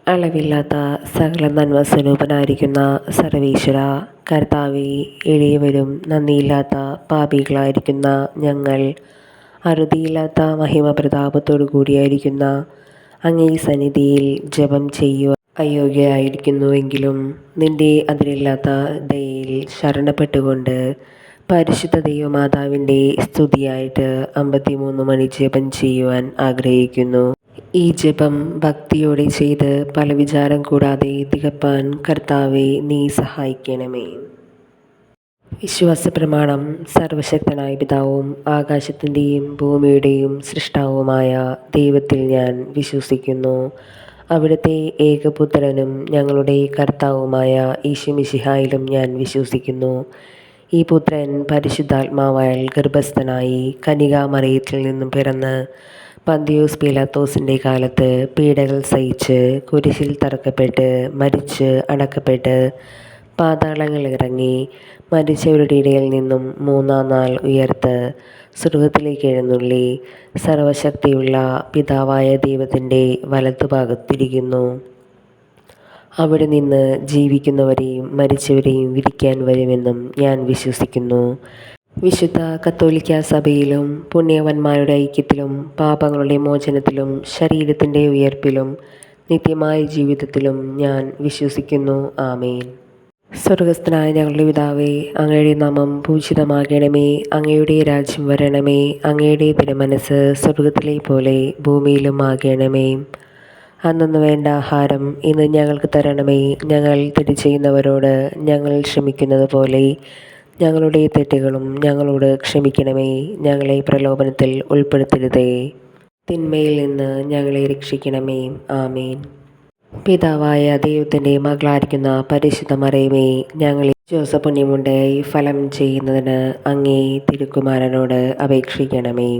അളവില്ലാത്ത സകല നന്മ സ്വരൂപനായിരിക്കുന്ന സർവീശ്വര കർത്താവെ, എളിയവരും നന്ദിയില്ലാത്ത പാപികളായിരിക്കുന്ന ഞങ്ങൾ അറുതിയില്ലാത്ത മഹിമ പ്രതാപത്തോടു കൂടിയായിരിക്കുന്ന അങ്ങേ സന്നിധിയിൽ ജപം ചെയ്യുവാൻ അയോഗ്യരായിരിക്കുന്നുവെങ്കിലും നിന്റെ അതിരില്ലാത്ത ദയയിൽ ശരണപ്പെട്ടുകൊണ്ട് പരിശുദ്ധ ദൈവമാതാവിൻ്റെ സ്തുതിയായിട്ട് 53 മണി ജപം ചെയ്യുവാൻ ആഗ്രഹിക്കുന്നു. ഈ ജപം ഭക്തിയോടെ ചെയ്ത് പല വിചാരം കൂടാതെ തികപ്പാൻ കർത്താവെ നീ സഹായിക്കണമേ. വിശ്വാസ പ്രമാണം. സർവശക്തനായ പിതാവും ആകാശത്തിൻ്റെയും ഭൂമിയുടെയും സൃഷ്ടാവുമായ ദൈവത്തിൽ ഞാൻ വിശ്വസിക്കുന്നു. അവിടുത്തെ ഏകപുത്രനും ഞങ്ങളുടെ കർത്താവുമായ ഈശോമിശിഹായിലും ഞാൻ വിശ്വസിക്കുന്നു. ഈ പുത്രൻ പരിശുദ്ധാത്മാവാൽ ഗർഭസ്ഥനായി കന്യകാമറിയത്തിൽ നിന്നും പിറന്ന് പന്തിയോസ് പീലാത്തോസിൻ്റെ കാലത്ത് പീഡകൾ സഹിച്ച് കുരിശിൽ തറക്കപ്പെട്ട് മരിച്ച് അടക്കപ്പെട്ട് പാതാളങ്ങളിൽ ഇറങ്ങി മരിച്ചവരുടെ ഇടയിൽ നിന്നും 3-ാം നാൾ ഉയർത്ത് സ്വർഗത്തിലേക്ക് എഴുന്നള്ളി സർവശക്തിയുള്ള പിതാവായ ദൈവത്തിൻ്റെ വലത്തുഭാഗത്തിരിക്കുന്നു. അവിടെ നിന്ന് ജീവിക്കുന്നവരെയും മരിച്ചവരെയും വിധിക്കാൻ വരുമെന്നും ഞാൻ വിശ്വസിക്കുന്നു. വിശുദ്ധ കത്തോലിക്ക സഭയിലും പുണ്യവന്മാരുടെ ഐക്യത്തിലും പാപങ്ങളുടെ മോചനത്തിലും ശരീരത്തിൻ്റെ ഉയർപ്പിലും നിത്യമായ ജീവിതത്തിലും ഞാൻ വിശ്വസിക്കുന്നു. ആമേൻ. സ്വർഗസ്ഥനായ ഞങ്ങളുടെ പിതാവേ, അങ്ങയുടെ നാമം പൂജിതമാകണമേ. അങ്ങയുടെ രാജ്യം വരണമേ. അങ്ങയുടെ തിരുമനസ്സ് സ്വർഗത്തിലെ പോലെ ഭൂമിയിലും ആകണമേ. അന്നു വേണ്ട ആഹാരം ഇന്ന് ഞങ്ങൾക്ക് തരണമേ. ഞങ്ങൾ തെറ്റ് ചെയ്യുന്നവരോട് ഞങ്ങൾ ക്ഷമിക്കുന്നത് പോലെ ഞങ്ങളുടെ തെറ്റുകളും ഞങ്ങളോട് ക്ഷമിക്കണമേ. ഞങ്ങളെ പ്രലോഭനത്തിൽ ഉൾപ്പെടുത്തരുതേ, തിന്മയിൽ നിന്ന് ഞങ്ങളെ രക്ഷിക്കണമേ. ആമേൻ. പിതാവായ ദൈവത്തിൻ്റെ മകളായിരിക്കുന്ന പരിശുദ്ധ മറിയമേ, ഞങ്ങളെ ജോസപുണ്യമുണ്ടായി ഫലം ചെയ്യുന്നതിന് അങ്ങേ തിരുക്കുമാരനോട് അപേക്ഷിക്കണമേ.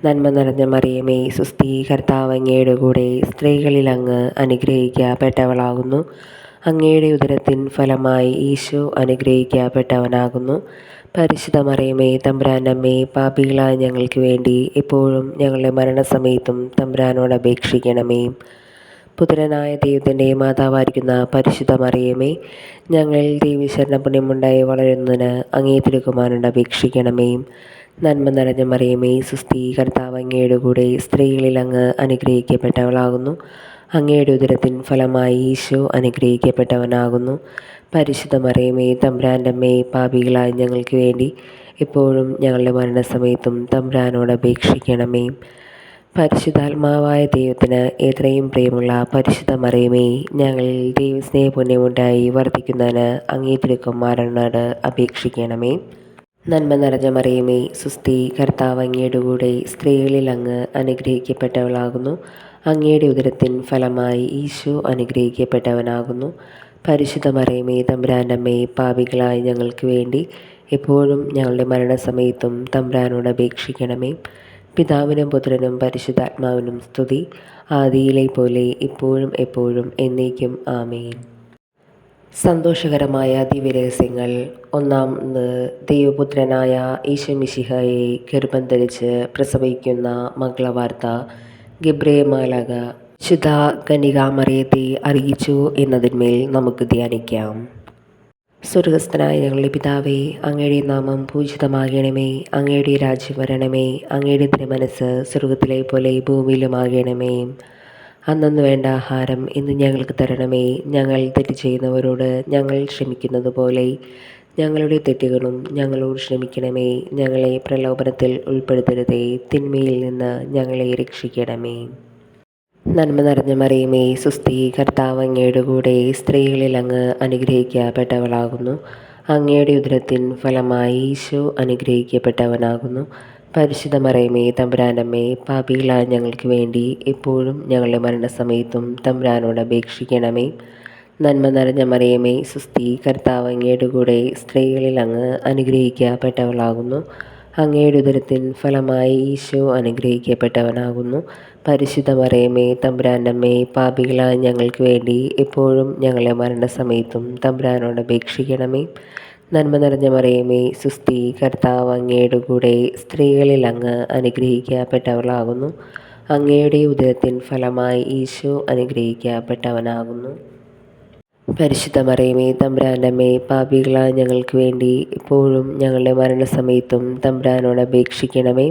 നന്മ നിറഞ്ഞ മറിയമേ, സുസ്ഥി, കർത്താവ് അങ്ങയുടെ കൂടെ സ്ത്രീകളിൽ അങ്ങ് അനുഗ്രഹിക്കപ്പെട്ടവളാകുന്നു. അങ്ങയുടെ ഉദരത്തിൻ ഫലമായി ഈശോ അനുഗ്രഹിക്കപ്പെട്ടവനാകുന്നു. പരിശുദ്ധ മറിയമേ, തമ്പുരാൻ്റെ അമ്മേ, പാപികളായ ഞങ്ങൾക്ക് വേണ്ടി എപ്പോഴും ഞങ്ങളുടെ മരണസമയത്തും തമ്പുരാനോട് അപേക്ഷിക്കണമേ. പുത്രനായ ദൈവത്തിൻ്റെ മാതാവായിരിക്കുന്ന പരിശുദ്ധ മറിയമേ, ഞങ്ങൾ ദൈവശരണ പുണ്യമുണ്ടായി വളരുന്നതിന് അങ്ങേ തിരുക്കുമാരനോട് അപേക്ഷിക്കണമേ. നന്മ നിറഞ്ഞ മറിയമേ, സുസ്ഥി, കർത്താവ് അങ്ങയുടെ കൂടെ സ്ത്രീകളിൽ അങ്ങ് അനുഗ്രഹിക്കപ്പെട്ടവളാകുന്നു. അങ്ങയുടെ ഉദരത്തിൻ ഫലമായി ഈശോ അനുഗ്രഹിക്കപ്പെട്ടവനാകുന്നു. പരിശുദ്ധ മറിയമേ, തമ്പുരാൻ്റെ അമ്മേ, പാപികളായ ഞങ്ങൾക്ക് വേണ്ടി എപ്പോഴും ഞങ്ങളുടെ മരണസമയത്തും തമ്പുരാനോട് അപേക്ഷിക്കണമേ. പരിശുദ്ധാത്മാവായ ദൈവത്തിന് എത്രയും പ്രിയമുള്ള പരിശുദ്ധ മറിയമേ, ഞങ്ങളിൽ ദൈവസ്നേഹ പുണ്യമുണ്ടായി വർദ്ധിക്കുന്നതിന് അങ്ങേ തിരുക്കുമാരനോട് അപേക്ഷിക്കണമേ. നന്മ നിറഞ്ഞ മറിയമേ, സുസ്ഥി, കർത്താവ് അങ്ങയുടെ കൂടെ സ്ത്രീകളിൽ അങ്ങ് അനുഗ്രഹിക്കപ്പെട്ടവളാകുന്നു. അങ്ങയുടെ ഉദരത്തിൻ ഫലമായി ഈശോ അനുഗ്രഹിക്കപ്പെട്ടവനാകുന്നു. പരിശുദ്ധ മറിയമേ, തമ്പുരാൻ്റെ അമ്മേ, പാപികളായ ഞങ്ങൾക്ക് വേണ്ടി എപ്പോഴും ഞങ്ങളുടെ മരണസമയത്തും തമ്പുരാനോട് അപേക്ഷിക്കണമേ. പിതാവിനും പുത്രനും പരിശുദ്ധാത്മാവിനും സ്തുതി, ആദിയിലെ പോലെ ഇപ്പോഴും എപ്പോഴും എന്നേക്കും. ആമേൻ. സന്തോഷകരമായ ദിവ്യരഹസ്യങ്ങൾ. 1. ദൈവപുത്രനായ ഈശോമിശിഹായെ ഗർഭം ധരിച്ച് പ്രസവിക്കുന്ന മംഗളവാർത്ത ഗബ്രിയേൽ മാലാഖ വിശുദ്ധ കന്യകാമറിയത്തെ അറിയിച്ചു എന്നതിന്മേൽ നമുക്ക് ധ്യാനിക്കാം. സ്വർഗസ്ഥനായ ഞങ്ങളുടെ പിതാവേ, അങ്ങയുടെ നാമം പൂജിതമാകണമേ. അങ്ങയുടെ രാജ്യം വരണമേ. അങ്ങയുടെ തിരുമനസ്സ് സ്വർഗത്തിലെ പോലെ ഭൂമിയിലുമാകണമേ. അന്നു വേണ്ട ആഹാരം ഇന്ന് ഞങ്ങൾക്ക് തരണമേ. ഞങ്ങൾ തെറ്റ് ചെയ്യുന്നവരോട് ഞങ്ങൾ ക്ഷമിക്കുന്നത് പോലെ ഞങ്ങളുടെ തെറ്റുകളും ഞങ്ങളോട് ക്ഷമിക്കണമേ. ഞങ്ങളെ പ്രലോഭനത്തിൽ ഉൾപ്പെടുത്തരുതേ, തിന്മയിൽ നിന്ന് ഞങ്ങളെ രക്ഷിക്കണമേ. നന്മ നിറഞ്ഞ മറിയമേ, സുസ്ഥി, കർത്താവ് അങ്ങയുടെ കൂടെ സ്ത്രീകളിൽ അങ്ങ് അനുഗ്രഹിക്കപ്പെട്ടവളാകുന്നു. അങ്ങയുടെ ഉദരത്തിൻ ഫലമായി ഈശോ അനുഗ്രഹിക്കപ്പെട്ടവനാകുന്നു. പരിശുദ്ധ മറിയമേ, തമ്പുരാൻ്റെ അമ്മേ, പാപികളായ ഞങ്ങൾക്ക് വേണ്ടി എപ്പോഴും ഞങ്ങളുടെ മരണസമയത്തും തമ്പുരാനോട് അപേക്ഷിക്കണമേ. നന്മ നിറഞ്ഞ മറിയമേ, സുസ്ഥി, കർത്താവ് അങ്ങയുടെ കൂടെ സ്ത്രീകളിൽ അങ്ങ് അനുഗ്രഹിക്കപ്പെട്ടവളാകുന്നു. അങ്ങയുടെ ഉദരത്തിൻ ഫലമായി ഈശോ അനുഗ്രഹിക്കപ്പെട്ടവനാകുന്നു. പരിശുദ്ധ മറിയമേ, തമ്പുരാൻ്റെ അമ്മേ, പാപികളായ ഞങ്ങൾക്ക് വേണ്ടി എപ്പോഴും ഞങ്ങളുടെ മരണസമയത്തും തമ്പുരാനോട് അപേക്ഷിക്കണമേ. നന്മ നിറഞ്ഞ മറിയമേ, സുസ്ഥി, കർത്താവ് അങ്ങയുടെ കൂടെ സ്ത്രീകളിൽ അങ്ങ് അനുഗ്രഹിക്കപ്പെട്ടവളാകുന്നു. അങ്ങയുടെ ഉദരത്തിൻ ഫലമായി ഈശോ അനുഗ്രഹിക്കപ്പെട്ടവനാകുന്നു. പരിശുദ്ധ മറിയമേ, തമ്പുരാൻ്റെ അമ്മേ, പാപികളായ ഞങ്ങൾക്ക് വേണ്ടി ഇപ്പോഴും ഞങ്ങളുടെ മരണസമയത്തും തമ്പുരാനോട് അപേക്ഷിക്കണമേ.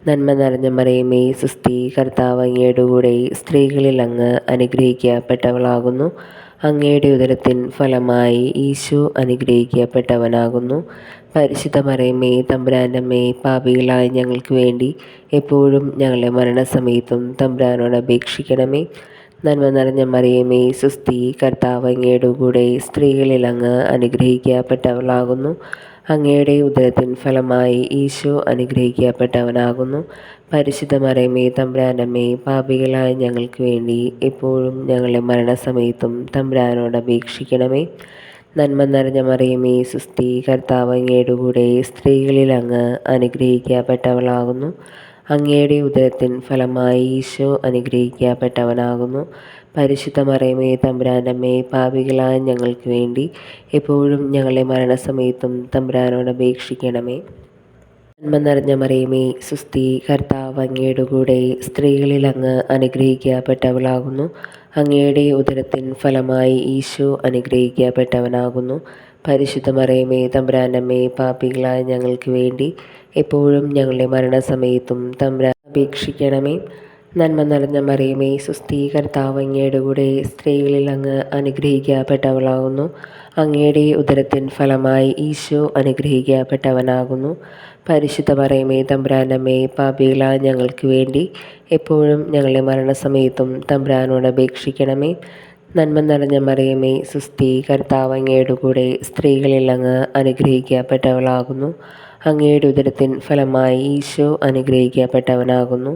നന്മ നിറഞ്ഞ മറിയമേ, സുസ്തി, കർത്താവ് അങ്ങയുടെ കൂടെ സ്ത്രീകളിൽ അങ്ങ് അനുഗ്രഹിക്കപ്പെട്ടവളാകുന്നു. അങ്ങയുടെ ഉദരത്തിൻ ഫലമായി ഈശോ അനുഗ്രഹിക്കപ്പെട്ടവനാകുന്നു. പരിശുദ്ധ മറിയമേ, തമ്പുരാൻ്റെ അമ്മേ, പാപികളായ ഞങ്ങൾക്ക് വേണ്ടി എപ്പോഴും ഞങ്ങളുടെ മരണസമയത്തും തമ്പുരാനോട് അപേക്ഷിക്കണമേ. നന്മ നിറഞ്ഞ മറിയമേ, സുസ്തി, കർത്താവ് അങ്ങയുടെ കൂടെ സ്ത്രീകളിൽ അങ്ങ് അനുഗ്രഹിക്കപ്പെട്ടവളാകുന്നു. അങ്ങയുടെ ഉദരത്തിൻ ഫലമായി ഈശോ അനുഗ്രഹിക്കപ്പെട്ടവനാകുന്നു. പരിശുദ്ധ മറിയമേ, തമ്പുരാൻ്റെ അമ്മേ, പാപികളായ ഞങ്ങൾക്ക് വേണ്ടി എപ്പോഴും ഞങ്ങളുടെ മരണസമയത്തും തമ്പുരാനോട് അപേക്ഷിക്കണമേ. നന്മ നിറഞ്ഞ മറിയമേ, സുസ്തി, കർത്താവ് അങ്ങയുടെ കൂടെ സ്ത്രീകളിൽ അങ്ങ് അനുഗ്രഹിക്കപ്പെട്ടവളാകുന്നു. അങ്ങയുടെ ഉദരത്തിൻ ഫലമായി ഈശോ അനുഗ്രഹിക്കപ്പെട്ടവനാകുന്നു. പരിശുദ്ധ മറിയമേ, തമ്പുരാൻ്റെ അമ്മേ, പാപികളായ ഞങ്ങൾക്ക് വേണ്ടി എപ്പോഴും ഞങ്ങളുടെ മരണസമയത്തും തമ്പുരാനോട് അപേക്ഷിക്കണമേ. നന്മ നിറഞ്ഞ മറിയമേ, സുസ്തി, കർത്താവ് അങ്ങയുടെ കൂടെ സ്ത്രീകളിൽ അങ്ങ് അനുഗ്രഹിക്കപ്പെട്ടവളാകുന്നു. അങ്ങയുടെ ഉദരത്തിൻ ഫലമായി ഈശോ അനുഗ്രഹിക്കപ്പെട്ടവനാകുന്നു. പരിശുദ്ധ മറിയമേ, തമ്പുരാൻ്റെ അമ്മേ, പാപികളായ ഞങ്ങൾക്ക് വേണ്ടി എപ്പോഴും ഞങ്ങളുടെ മരണസമയത്തും തമ്പുരാൻ അപേക്ഷിക്കണമേ. നന്മ നിറഞ്ഞ മറിയമേ, സുസ്തി, കർത്താവ് അങ്ങയുടെ കൂടെ സ്ത്രീകളിൽ അങ്ങ് അനുഗ്രഹിക്കപ്പെട്ടവളാകുന്നു. അങ്ങയുടെ ഉദരത്തിൻ ഫലമായി ഈശോ അനുഗ്രഹിക്കപ്പെട്ടവനാകുന്നു. പരിശുദ്ധ മറിയമേ, തമ്പുരാൻ്റെ അമ്മേ, പാപികളായ ഞങ്ങൾക്ക് വേണ്ടി എപ്പോഴും ഞങ്ങളുടെ മരണസമയത്തും തമ്പുരാനോട് അപേക്ഷിക്കണമേ. നന്മ നിറഞ്ഞ മറിയമേ, സുസ്തി, കർത്താവ് അങ്ങയുടെ കൂടെ സ്ത്രീകളിൽ അങ്ങ് അനുഗ്രഹിക്കപ്പെട്ടവളാകുന്നു. അങ്ങയുടെ ഉദരത്തിൻ ഫലമായി ഈശോ അനുഗ്രഹിക്കപ്പെട്ടവനാകുന്നു.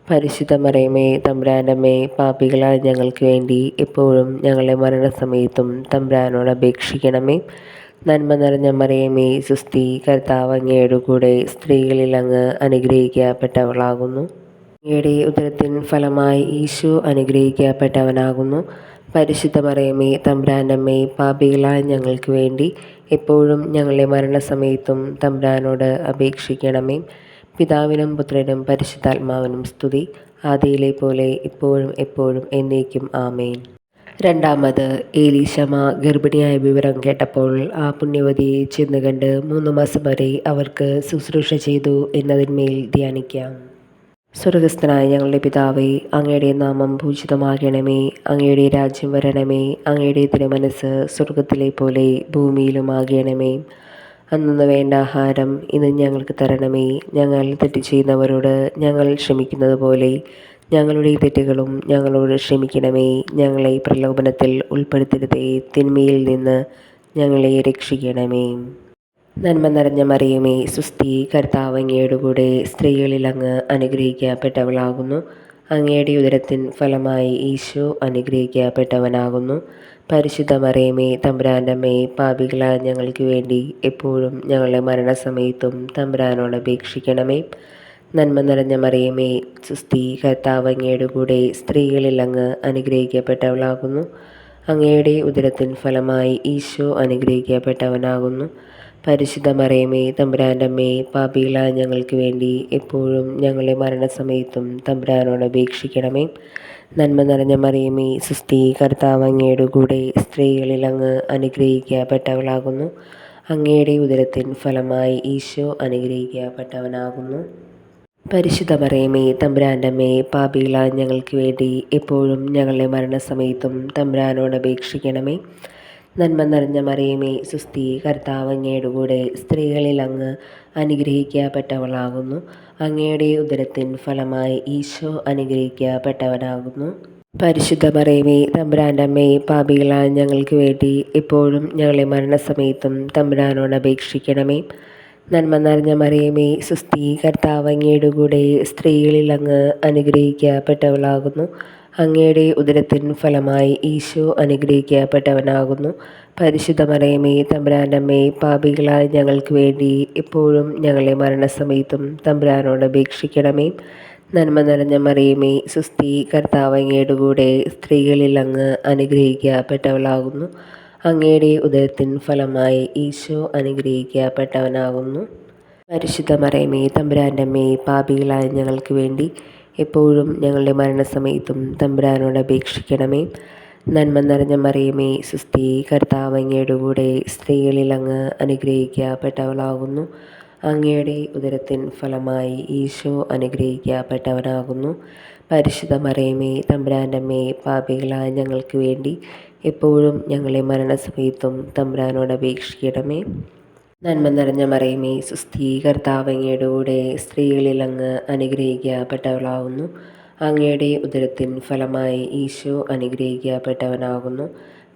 പരിശുദ്ധ മറിയമേ, തമ്പുരാൻ്റെ അമ്മേ, പാപികളായ ഞങ്ങൾക്ക് വേണ്ടി എപ്പോഴും ഞങ്ങളുടെ മരണസമയത്തും തമ്പുരാനോട് അപേക്ഷിക്കണമേ. നന്മ നിറഞ്ഞ മറിയമേ, സുസ്തി, കർത്താവ് അങ്ങയുടെ കൂടെ സ്ത്രീകളിൽ അങ്ങ് അനുഗ്രഹിക്കപ്പെട്ടവളാകുന്നു. അങ്ങയുടെ ഉദരത്തിൻ ഫലമായി ഈശോ അനുഗ്രഹിക്കപ്പെട്ടവനാകുന്നു. പരിശുദ്ധ മറിയമേ, തമ്പുരാൻ്റെ അമ്മേ, പാപികളായ ഞങ്ങൾക്ക് വേണ്ടി എപ്പോഴും ഞങ്ങളുടെ മരണസമയത്തും തമ്പുരാനോട് അപേക്ഷിക്കണമേ. പിതാവിനും പുത്രനും പരിശുദ്ധാത്മാവിനും സ്തുതി, ആദിയിലെ പോലെ ഇപ്പോഴും എപ്പോഴും എന്നേക്കും ആമേൻ. രണ്ടാമത്, ഏലീശമ്മ ഗർഭിണിയായ വിവരം കേട്ടപ്പോൾ ആ പുണ്യവതിയെ ചെന്ന് കണ്ട് 3 മാസം വരെ അവർക്ക് ശുശ്രൂഷ ചെയ്തു എന്നതിന്മേൽ ധ്യാനിക്കാം. സ്വർഗസ്ഥനായ ഞങ്ങളുടെ പിതാവേ, അങ്ങയുടെ നാമം പൂജിതമാകണമേ. അങ്ങയുടെ രാജ്യം വരണമേ. അങ്ങയുടെ തിരുമനസ്സ് സ്വർഗത്തിലെ പോലെ ഭൂമിയിലുമാകണമേ. അന്നു വേണ്ട ആഹാരം ഇന്ന് ഞങ്ങൾക്ക് തരണമേ. ഞങ്ങൾ തെറ്റ് ചെയ്യുന്നവരോട് ഞങ്ങൾ ക്ഷമിക്കുന്നത് പോലെ ഞങ്ങളുടെ തെറ്റുകളും ഞങ്ങളോട് ക്ഷമിക്കണമേ. ഞങ്ങളെ പ്രലോഭനത്തിൽ ഉൾപ്പെടുത്തരുതേ, തിന്മയിൽ നിന്ന് ഞങ്ങളെ രക്ഷിക്കണമേ. നന്മ നിറഞ്ഞ മറിയമേ, സുസ്തി, കർത്താവ് അങ്ങയുടെ കൂടെ സ്ത്രീകളിൽ അങ്ങ് അനുഗ്രഹിക്കപ്പെട്ടവളാകുന്നു. അങ്ങയുടെ ഉദരത്തിൻ ഫലമായി ഈശോ അനുഗ്രഹിക്കപ്പെട്ടവനാകുന്നു. പരിശുദ്ധ മറിയമേ, തമ്പുരാൻ്റെ അമ്മേ, പാപികളായ ഞങ്ങൾക്ക് വേണ്ടി എപ്പോഴും ഞങ്ങളുടെ മരണസമയത്തും തമ്പുരാനോട് അപേക്ഷിക്കണമേ. നന്മ നിറഞ്ഞ മറിയമേ, സുസ്തി, കർത്താവ് അങ്ങയുടെ കൂടെ സ്ത്രീകളിൽ അങ്ങ് അനുഗ്രഹിക്കപ്പെട്ടവളാകുന്നു. അങ്ങയുടെ ഉദരത്തിൻ ഫലമായി ഈശോ അനുഗ്രഹിക്കപ്പെട്ടവനാകുന്നു. പരിശുദ്ധ മറിയമേ, തമ്പുരാൻ്റെ അമ്മേ, പാപികളായ ഞങ്ങൾക്ക് വേണ്ടി എപ്പോഴും ഞങ്ങളുടെ മരണസമയത്തും തമ്പുരാനോട് അപേക്ഷിക്കണമേ. നന്മ നിറഞ്ഞ മറിയമേ, സുസ്തി, കർത്താവ് അങ്ങയുടെ കൂടെ സ്ത്രീകളിൽ അങ്ങ് അനുഗ്രഹിക്കപ്പെട്ടവളാകുന്നു. അങ്ങയുടെ ഉദരത്തിൻ ഫലമായി ഈശോ അനുഗ്രഹിക്കപ്പെട്ടവനാകുന്നു. പരിശുദ്ധ മറിയമേ, തമ്പുരാൻ്റെ അമ്മേ, പാപികളായ ഞങ്ങൾക്ക് വേണ്ടി എപ്പോഴും ഞങ്ങളുടെ മരണസമയത്തും തമ്പുരാനോട് അപേക്ഷിക്കണമേ. നന്മ നിറഞ്ഞ മറിയമേ, സുസ്തി, കർത്താവ് അങ്ങയുടെ കൂടെ സ്ത്രീകളിൽ അങ്ങ് അനുഗ്രഹിക്കപ്പെട്ടവളാകുന്നു. അങ്ങയുടെ ഉദരത്തിൻ ഫലമായി ഈശോ അനുഗ്രഹിക്കപ്പെട്ടവനാകുന്നു. പരിശുദ്ധ മറിയമേ, തമ്പുരാൻ്റെ അമ്മേ, പാപികളായ ഞങ്ങൾക്ക് വേണ്ടി എപ്പോഴും ഞങ്ങളുടെ മരണസമയത്തും തമ്പുരാനോട് അപേക്ഷിക്കണമേ. നന്മ നിറഞ്ഞ മറിയമേ, സുസ്തി, കർത്താവ് അങ്ങയുടെ കൂടെ സ്ത്രീകളിൽ അങ്ങ് അനുഗ്രഹിക്കപ്പെട്ടവളാകുന്നു. അങ്ങയുടെ ഉദരത്തിൻ ഫലമായി ഈശോ അനുഗ്രഹിക്കപ്പെട്ടവനാകുന്നു. പരിശുദ്ധ മറിയമേ, തമ്പുരാൻ്റെ അമ്മേ, പാപികളായ ഞങ്ങൾക്ക് വേണ്ടി എപ്പോഴും ഞങ്ങളുടെ മരണസമയത്തും തമ്പുരാനോട് അപേക്ഷിക്കണമേ. നന്മ നിറഞ്ഞ മറിയമേ, സുസ്തി, കർത്താവ് അങ്ങയുടെ കൂടെ സ്ത്രീകളിൽ അങ്ങ് അനുഗ്രഹിക്കപ്പെട്ടവളാകുന്നു. അങ്ങയുടെ ഉദരത്തിൻ ഫലമായി ഈശോ അനുഗ്രഹിക്കപ്പെട്ടവനാകുന്നു. പരിശുദ്ധ മറിയമേ, തമ്പുരാൻ്റെ അമ്മേ, പാപികളായ ഞങ്ങൾക്ക് വേണ്ടി എപ്പോഴും ഞങ്ങളുടെ മരണസമയത്തും തമ്പുരാനോട് അപേക്ഷിക്കണമേ. നന്മ നിറഞ്ഞ മറിയമേ, സുസ്ഥി, കർത്താവ് അങ്ങയുടെ കൂടെ, സ്ത്രീകളിൽ അങ്ങ് അനുഗ്രഹിക്കപ്പെട്ടവളാകുന്നു. അങ്ങയുടെ ഉദരത്തിൻ ഫലമായി ഈശോ അനുഗ്രഹിക്കപ്പെട്ടവനാകുന്നു. പരിശുദ്ധ മറിയമേ, തമ്പുരാൻ്റെ അമ്മേ, പാപികളായ ഞങ്ങൾക്ക് വേണ്ടി എപ്പോഴും ഞങ്ങളുടെ മരണസമയത്തും തമ്പുരാനോട് അപേക്ഷിക്കണമേ. നന്മ നിറഞ്ഞ മറിയമേ, സുസ്ഥി, കർത്താവ് അങ്ങയുടെ കൂടെ, സ്ത്രീകളിൽ അങ്ങ് അനുഗ്രഹിക്കപ്പെട്ടവളാകുന്നു. അങ്ങയുടെ ഉദരത്തിൻ ഫലമായി ഈശോ അനുഗ്രഹിക്കപ്പെട്ടവനാകുന്നു.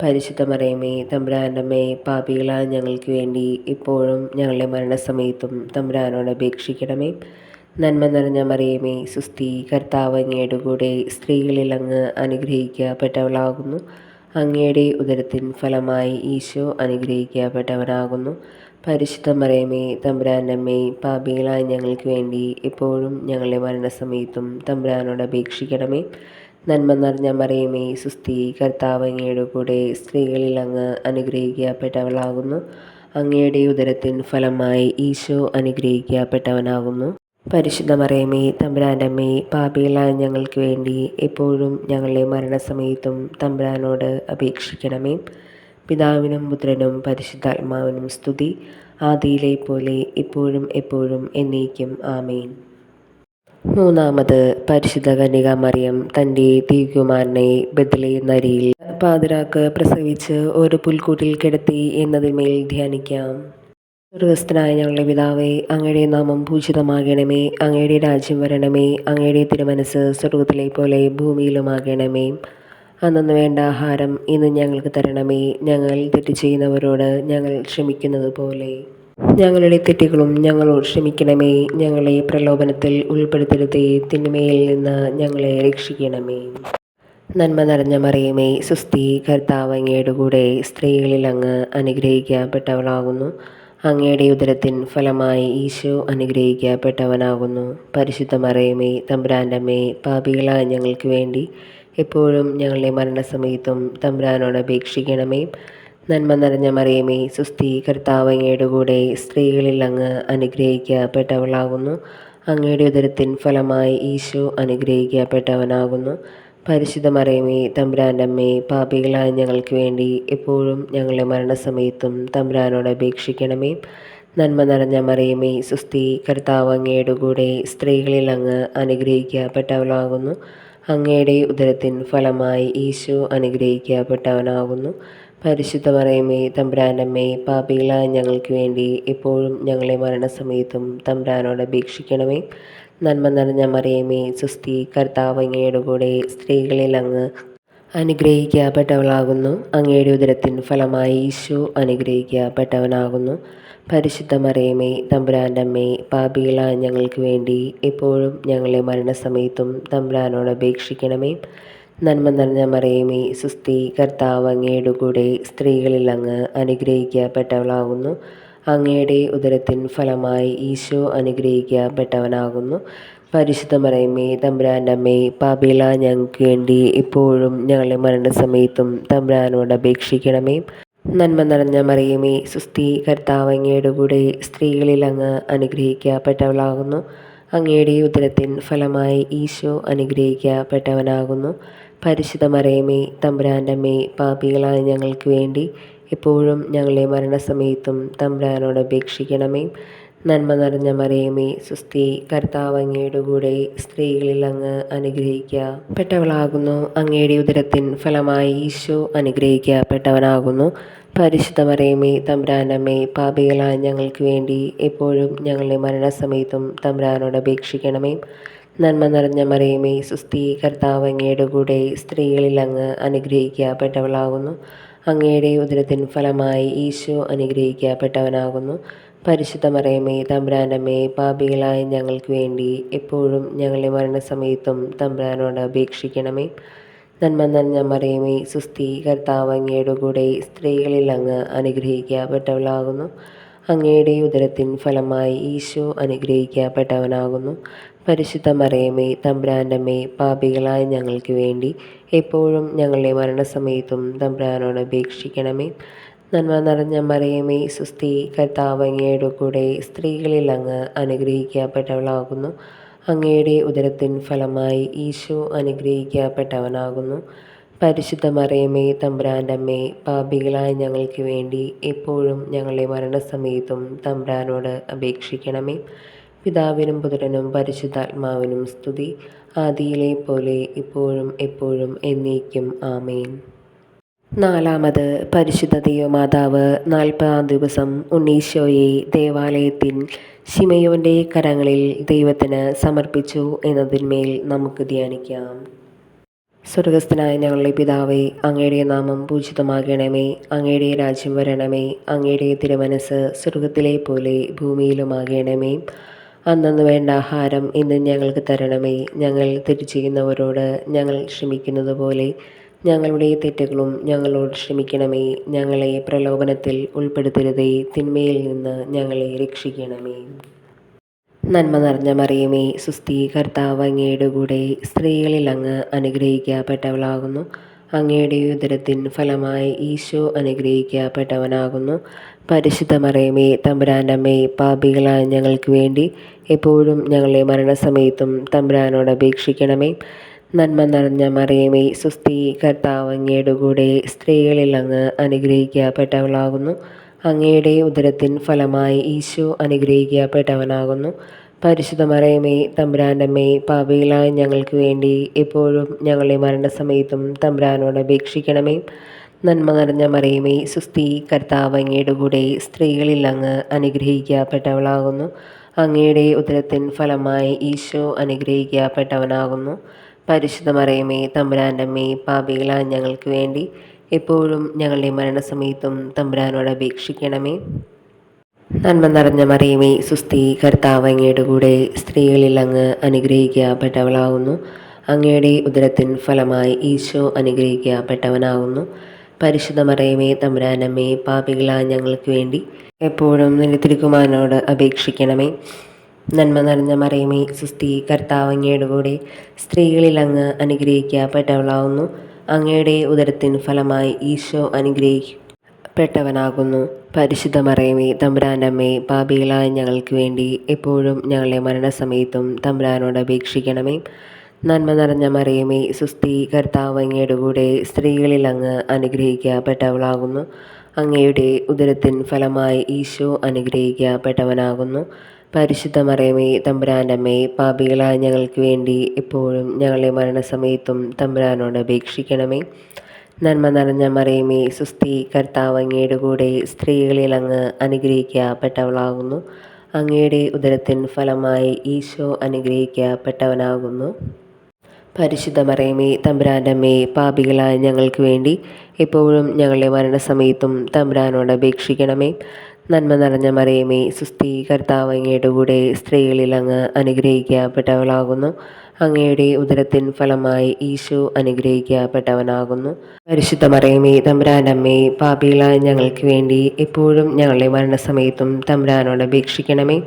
പരിശുദ്ധ മറിയമേ, തമ്പുരാൻ്റെ അമ്മേ, പാപികളായ ഞങ്ങൾക്ക് വേണ്ടി ഇപ്പോഴും ഞങ്ങളുടെ മരണസമയത്തും തമ്പുരാനോട് അപേക്ഷിക്കണമേ. നന്മ നിറഞ്ഞ മറിയമേ, സുസ്ഥി, കർത്താവ് അങ്ങയുടെ കൂടെ, സ്ത്രീകളിൽ അങ്ങ് അനുഗ്രഹിക്കപ്പെട്ടവളാകുന്നു. അങ്ങയുടെ ഉദരത്തിൻ ഫലമായി ഈശോ അനുഗ്രഹിക്കപ്പെട്ടവനാകുന്നു. പരിശുദ്ധ മറിയമേ, തമ്പുരാൻ്റെ അമ്മേ, പാപികളായ ഞങ്ങൾക്ക് വേണ്ടി ഇപ്പോഴും ഞങ്ങളുടെ മരണസമയത്തും തമ്പുരാനോട് അപേക്ഷിക്കണമേ. നന്മ നിറഞ്ഞ മറിയമേ, സുസ്ഥി, കർത്താവ് അങ്ങയുടെ കൂടെ, സ്ത്രീകളിൽ അങ്ങ് അനുഗ്രഹിക്കപ്പെട്ടവളാകുന്നു. അങ്ങയുടെ ഉദരത്തിൻ ഫലമായി ഈശോ അനുഗ്രഹിക്കപ്പെട്ടവനാകുന്നു. പരിശുദ്ധ മറിയമേ, തമ്പുരാൻ്റെ അമ്മേ, പാപികളായ ഞങ്ങൾക്ക് വേണ്ടി എപ്പോഴും ഞങ്ങളുടെ മരണസമയത്തും തമ്പുരാനോട് അപേക്ഷിക്കണമേ. പിതാവിനും പുത്രനും പരിശുദ്ധാത്മാവിനും സ്തുതി, ആദിയിലെ പോലെ ഇപ്പോഴും എപ്പോഴും എന്നേക്കും ആമേൻ. മൂന്നാമത്, പരിശുദ്ധ കന്യകാമറിയം തൻ്റെ ദിവ്യകുമാരനെ ബെത്ലഹേം നരിയിൽ പാതിരാക്ക് പ്രസവിച്ച് ഒരു പുൽക്കൂട്ടിൽ കിടത്തി എന്നതിന്മേൽ ധ്യാനിക്കാം. സ്വർഗ്ഗസ്ഥനായ ഞങ്ങളുടെ പിതാവേ, അങ്ങയുടെ നാമം പൂജിതമാകണമേ. അങ്ങയുടെ രാജ്യം വരണമേ. അങ്ങയുടെ തിരുമനസ്സ് സ്വർഗ്ഗത്തിലെ പോലെ ഭൂമിയിലുമാകണമേ. അന്നു വേണ്ട ആഹാരം ഇന്ന് ഞങ്ങൾക്ക് തരണമേ. ഞങ്ങൾ തെറ്റ് ചെയ്യുന്നവരോട് ഞങ്ങൾ ക്ഷമിക്കുന്നത് പോലെ ഞങ്ങളുടെ തെറ്റുകളും ഞങ്ങളോട് ക്ഷമിക്കണമേ. ഞങ്ങളെ പ്രലോഭനത്തിൽ ഉൾപ്പെടുത്തരുതേ, തിന്മയിൽ നിന്ന് ഞങ്ങളെ രക്ഷിക്കണമേ. നന്മ നിറഞ്ഞ മറിയമേ, സുസ്ഥി, കർത്താവ് അങ്ങയുടെ കൂടെ, സ്ത്രീകളിൽ അങ്ങ് അനുഗ്രഹിക്കപ്പെട്ടവളാകുന്നു. അങ്ങയുടെ ഉദരത്തിൻ ഫലമായി ഈശോ അനുഗ്രഹിക്കപ്പെട്ടവനാകുന്നു. പരിശുദ്ധ മറിയമേ, തമ്പുരാൻ്റെ അമ്മേ, പാപികളായ ഞങ്ങൾക്ക് വേണ്ടി എപ്പോഴും ഞങ്ങളുടെ മരണസമയത്തും തമ്പുരാനോട് അപേക്ഷിക്കണമേ. നന്മ നിറഞ്ഞ മറിയമേ, സുസ്ഥി, കർത്താവ് അങ്ങയുടെ കൂടെ, സ്ത്രീകളിൽ അങ്ങ് അനുഗ്രഹിക്കപ്പെട്ടവളാകുന്നു. അങ്ങയുടെ ഉദരത്തിൻ ഫലമായി ഈശോ അനുഗ്രഹിക്കപ്പെട്ടവനാകുന്നു. പരിശുദ്ധ മറിയമേ, തമ്പുരാൻ്റെ അമ്മേ, പാപികളായ ഞങ്ങൾക്ക് വേണ്ടി എപ്പോഴും ഞങ്ങളുടെ മരണസമയത്തും തമ്പുരാനോട് അപേക്ഷിക്കണമേ. നന്മ നിറഞ്ഞ മറിയമേ, സുസ്ഥി, കർത്താവ് അങ്ങയുടെ കൂടെ, സ്ത്രീകളിൽ അങ്ങ് അനുഗ്രഹിക്കപ്പെട്ടവളാകുന്നു. അങ്ങയുടെ ഉദരത്തിൻ ഫലമായി ഈശോ അനുഗ്രഹിക്കപ്പെട്ടവനാകുന്നു. പരിശുദ്ധ മറിയമേ, തമ്പുരാൻ്റെ അമ്മേ, പാപികളായ ഞങ്ങൾക്ക് വേണ്ടി എപ്പോഴും ഞങ്ങളുടെ മരണസമയത്തും തമ്പുരാനോട് അപേക്ഷിക്കണമേ. നന്മ നിറഞ്ഞ മറിയമേ, സുസ്ഥി, കർത്താവ് അങ്ങയുടെ കൂടെ, സ്ത്രീകളിൽ അങ്ങ് അനുഗ്രഹിക്കപ്പെട്ടവളാകുന്നു. അങ്ങയുടെ ഉദരത്തിൻ ഫലമായി ഈശോ അനുഗ്രഹിക്കപ്പെട്ടവനാകുന്നു. പരിശുദ്ധ മറിയമേ, തമ്പുരാൻ്റെ അമ്മേ, പാപികളായ ഞങ്ങൾക്ക് വേണ്ടി എപ്പോഴും ഞങ്ങളുടെ മരണസമയത്തും തമ്പുരാനോട് അപേക്ഷിക്കണമേ. നന്മ നിറഞ്ഞ മറിയമേ, സുസ്ഥി, കർത്താവ് അങ്ങയുടെ കൂടെ, സ്ത്രീകളിൽ അങ്ങ് അനുഗ്രഹിക്കപ്പെട്ടവളാകുന്നു. അങ്ങയുടെ ഉദരത്തിൻ ഫലമായി ഈശോ അനുഗ്രഹിക്കപ്പെട്ടവനാകുന്നു. പരിശുദ്ധ മറിയമേ, തമ്പുരാൻ്റെ അമ്മേ, പാപികളായ ഞങ്ങൾക്ക് വേണ്ടി ഇപ്പോഴും ഞങ്ങളുടെ മരണസമയത്തും തമ്പുരാനോട് അപേക്ഷിക്കണമേ. നന്മ നിറഞ്ഞ മറിയമേ, സുസ്ഥി, കർത്താവ് അങ്ങയുടെ കൂടെ, സ്ത്രീകളിൽ അങ്ങ് അനുഗ്രഹിക്കപ്പെട്ടവളാകുന്നു. അങ്ങയുടെ ഉദരത്തിൻ ഫലമായി ഈശോ അനുഗ്രഹിക്കപ്പെട്ടവനാകുന്നു. പരിശുദ്ധ മറിയമേ, തമ്പുരാൻ്റെ അമ്മേ, പാപികളായ ഞങ്ങൾക്ക് വേണ്ടി എപ്പോഴും ഞങ്ങളുടെ മരണസമയത്തും തമ്പുരാനോട് അപേക്ഷിക്കണമേ. നന്മ നിറഞ്ഞ മറിയമേ, സുസ്ഥി, കർത്താവ് അങ്ങയുടെ കൂടെ, സ്ത്രീകളിൽ അങ്ങ് അനുഗ്രഹിക്കപ്പെട്ടവളാകുന്നു. അങ്ങയുടെ ഉദരത്തിൻ ഫലമായി ഈശോ അനുഗ്രഹിക്കപ്പെട്ടവനാകുന്നു. പരിശുദ്ധ മറിയമേ, തമ്പുരാൻ്റെ അമ്മേ, പാപികളായ ഞങ്ങൾക്ക് വേണ്ടി എപ്പോഴും ഞങ്ങളുടെ മരണസമയത്തും തമ്പുരാനോട് അപേക്ഷിക്കണമേ. നന്മ നിറഞ്ഞ മറിയമേ, സുസ്ഥി, കർത്താവ് അങ്ങയുടെ കൂടെ, സ്ത്രീകളിൽ അങ്ങ് അനുഗ്രഹിക്കപ്പെട്ടവളാകുന്നു. അങ്ങയുടെ ഉദരത്തിൻ ഫലമായി ഈശോ അനുഗ്രഹിക്കപ്പെട്ടവനാകുന്നു. പരിശുദ്ധ മറിയമേ, തമ്പുരാൻ്റെ അമ്മേ, പാപികളായ ഞങ്ങൾക്ക് വേണ്ടി എപ്പോഴും ഞങ്ങളുടെ മരണസമയത്തും തമ്പുരാനോട് അപേക്ഷിക്കണമേ. നന്മ നിറഞ്ഞ മറിയമേ, സുസ്ഥി, കർത്താവ് അങ്ങയുടെ കൂടെ, സ്ത്രീകളിൽ അങ്ങ് അനുഗ്രഹിക്കപ്പെട്ടവളാകുന്നു. അങ്ങയുടെ ഉദരത്തിൻ ഫലമായി ഈശോ അനുഗ്രഹിക്കപ്പെട്ടവനാകുന്നു. പരിശുദ്ധ മറിയമേ, തമ്പുരാൻ്റെ അമ്മേ, പാപികളായ ഞങ്ങൾക്ക് വേണ്ടി എപ്പോഴും ഞങ്ങളുടെ മരണസമയത്തും തമ്പുരാനോട് അപേക്ഷിക്കണമേ. നന്മ നിറഞ്ഞ മറിയമേ, സുസ്ഥി, കർത്താവ് അങ്ങയുടെ കൂടെ, സ്ത്രീകളിൽ അങ്ങ് അനുഗ്രഹിക്കപ്പെട്ടവളാകുന്നു. അങ്ങയുടെ ഉദരത്തിൻ ഫലമായി ഈശോ അനുഗ്രഹിക്കപ്പെട്ടവനാകുന്നു. പരിശുദ്ധ മറിയമേ തമ്പുരാൻ്റെ അമ്മേ, പാപികളായ ഞങ്ങൾക്ക് വേണ്ടി എപ്പോഴും ഞങ്ങളുടെ മരണസമയത്തും തമ്പുരാനോട് അപേക്ഷിക്കണമേ. പിതാവിനും പുത്രനും പരിശുദ്ധാത്മാവിനും സ്തുതി, ആദിയിലെ പോലെ ഇപ്പോഴും എപ്പോഴും എന്നേക്കും ആമേൻ. നാലാമത്, പരിശുദ്ധ ദൈവമാതാവ് 40-ാം ദിവസം ഉണ്ണീശോയെ ദേവാലയത്തിൽ ശിമയോൻ്റെ കരങ്ങളിൽ ദൈവത്തിന് സമർപ്പിച്ചു എന്നതിന്മേൽ നമുക്ക് ധ്യാനിക്കാം. സ്വർഗസ്ഥനായ ഞങ്ങളുടെ പിതാവേ, അങ്ങയുടെ നാമം പൂജിതമാകണമേ. അങ്ങയുടെ രാജ്യം വരണമേ. അങ്ങയുടെ തിരുമനസ്സ് സ്വർഗത്തിലെ പോലെ ഭൂമിയിലുമാകണമേ. അന്നന്ന് വേണ്ട ആഹാരം ഇന്ന് ഞങ്ങൾക്ക് തരണമേ. ഞങ്ങൾ തെറ്റ് ചെയ്യുന്നവരോട് ഞങ്ങൾ ക്ഷമിക്കുന്നത് പോലെ ഞങ്ങളുടെ തെറ്റുകളും ഞങ്ങളോട് ക്ഷമിക്കണമേ. ഞങ്ങളെ പ്രലോഭനത്തിൽ ഉൾപ്പെടുത്തരുതേ, തിന്മയിൽ നിന്ന് ഞങ്ങളെ രക്ഷിക്കണമേ. നന്മ നിറഞ്ഞ മറിയമേ, സുസ്ഥി, കർത്താവ് അങ്ങയുടെ കൂടെ സ്ത്രീകളിൽ അങ്ങ് അനുഗ്രഹിക്കപ്പെട്ടവളാകുന്നു. അങ്ങയുടെ ഉദരത്തിൻ ഫലമായി ഈശോ അനുഗ്രഹിക്കപ്പെട്ടവനാകുന്നു. പരിശുദ്ധ മറിയമേ തമ്പുരാൻ്റെ അമ്മേ, പാപികളായ ഞങ്ങൾക്ക് വേണ്ടി എപ്പോഴും ഞങ്ങളുടെ മരണസമയത്തും തമ്പുരാനോട് അപേക്ഷിക്കണമേ. നന്മ നിറഞ്ഞ മറിയമേ, സുസ്ഥി, കർത്താവ് അങ്ങയുടെ കൂടെ സ്ത്രീകളിൽ അങ്ങ് അനുഗ്രഹിക്കപ്പെട്ടവളാകുന്നു. അങ്ങയുടെ ഉദരത്തിൻ ഫലമായി ഈശോ അനുഗ്രഹിക്കപ്പെട്ടവനാകുന്നു. പരിശുദ്ധ മറിയമേ തമ്പുരാൻ്റെ അമ്മേ, പാപികളായ ഞങ്ങൾക്ക് വേണ്ടി എപ്പോഴും ഞങ്ങളുടെ മരണസമയത്തും തമ്പുരാനോട് അപേക്ഷിക്കണമേ. നന്മ നിറഞ്ഞ മറിയമേ, സുസ്ഥി, കർത്താവ് അങ്ങയുടെ കൂടെ സ്ത്രീകളിൽ അങ്ങ് അനുഗ്രഹിക്കപ്പെട്ടവളാകുന്നു. അങ്ങയുടെ ഉദരത്തിൻ ഫലമായി ഈശോ അനുഗ്രഹിക്കപ്പെട്ടവനാകുന്നു. പരിശുദ്ധ മറിയമേ തമ്പുരാൻ്റെ അമ്മേ, പാപികളായ ഞങ്ങൾക്ക് വേണ്ടി എപ്പോഴും ഞങ്ങളുടെ മരണസമയത്തും തമ്പുരാനോട് അപേക്ഷിക്കണമേ. നന്മ നിറഞ്ഞ മറിയമേ, സുസ്ഥി, കർത്താവ് അങ്ങയുടെ കൂടെ സ്ത്രീകളിൽ അങ്ങ് അനുഗ്രഹിക്കപ്പെട്ടവളാകുന്നു. അങ്ങയുടെ ഉദരത്തിൻ ഫലമായി ഈശോ അനുഗ്രഹിക്കപ്പെട്ടവനാകുന്നു. പരിശുദ്ധ മറിയമേ തമ്പുരാൻ്റെ അമ്മേ, പാപികളായ ഞങ്ങൾക്ക് വേണ്ടി എപ്പോഴും നിന്റെ തിരുക്കുമാരനോട് അപേക്ഷിക്കണമേ. നന്മ നിറഞ്ഞ മറിയമേ, സുസ്ഥി, കർത്താവ് അങ്ങയുടെ കൂടെ സ്ത്രീകളിൽ അങ്ങ് അനുഗ്രഹിക്കപ്പെട്ടവളാകുന്നു. അങ്ങയുടെ ഉദരത്തിൻ ഫലമായി ഈശോ അനുഗ്രഹിക്കപ്പെട്ടവനാകുന്നു. പരിശുദ്ധ മറിയമേ തമ്പുരാൻ്റെ അമ്മേ, പാപികളായ ഞങ്ങൾക്ക് വേണ്ടി എപ്പോഴും ഞങ്ങളുടെ മരണസമയത്തും തമ്പുരാനോട് അപേക്ഷിക്കണമേ. നന്മ നിറഞ്ഞ മറിയമേ, സുസ്ഥി, കർത്താവ് അങ്ങയുടെ കൂടെ സ്ത്രീകളിൽ അങ്ങ് അനുഗ്രഹിക്കപ്പെട്ടവളാകുന്നു. അങ്ങയുടെ ഉദരത്തിൻ ഫലമായി ഈശോ അനുഗ്രഹിക്കപ്പെട്ടവനാകുന്നു. പരിശുദ്ധ മറിയമേ തമ്പുരാൻ്റെ അമ്മേ, പാപികളായ ഞങ്ങൾക്ക് വേണ്ടി എപ്പോഴും ഞങ്ങളുടെ മരണസമയത്തും തമ്പുരാനോട് അപേക്ഷിക്കണമേ. നന്മ നിറഞ്ഞ മറിയമേ, സുസ്ഥി, കർത്താവ് അങ്ങയുടെ കൂടെ സ്ത്രീകളിൽ അങ്ങ് അനുഗ്രഹിക്കപ്പെട്ടവളാകുന്നു. അങ്ങയുടെ ഉദരത്തിൻ ഫലമായി ഈശോ അനുഗ്രഹിക്കപ്പെട്ടവനാകുന്നു. പരിശുദ്ധ മറിയമേ തമ്പുരാൻ്റെ അമ്മേ, പാപികളായ ഞങ്ങൾക്ക് വേണ്ടി എപ്പോഴും ഞങ്ങളുടെ മരണസമയത്തും തമ്പുരാനോട് അപേക്ഷിക്കണമേ. നന്മ നിറഞ്ഞ മറിയമേ, സുസ്ഥി, കർത്താവ് അങ്ങയുടെ കൂടെ സ്ത്രീകളിൽ അങ്ങ് അനുഗ്രഹിക്കപ്പെട്ടവളാകുന്നു. അങ്ങയുടെ ഉദരത്തിൻ ഫലമായി ഈശോ അനുഗ്രഹിക്കപ്പെട്ടവനാകുന്നു. പരിശുദ്ധ മറിയമേ തമ്പുരാൻ്റെ അമ്മേ, പാപികളായ ഞങ്ങൾക്ക് വേണ്ടി എപ്പോഴും ഞങ്ങളുടെ മരണസമയത്തും തമ്പുരാനോട് അപേക്ഷിക്കണമേ.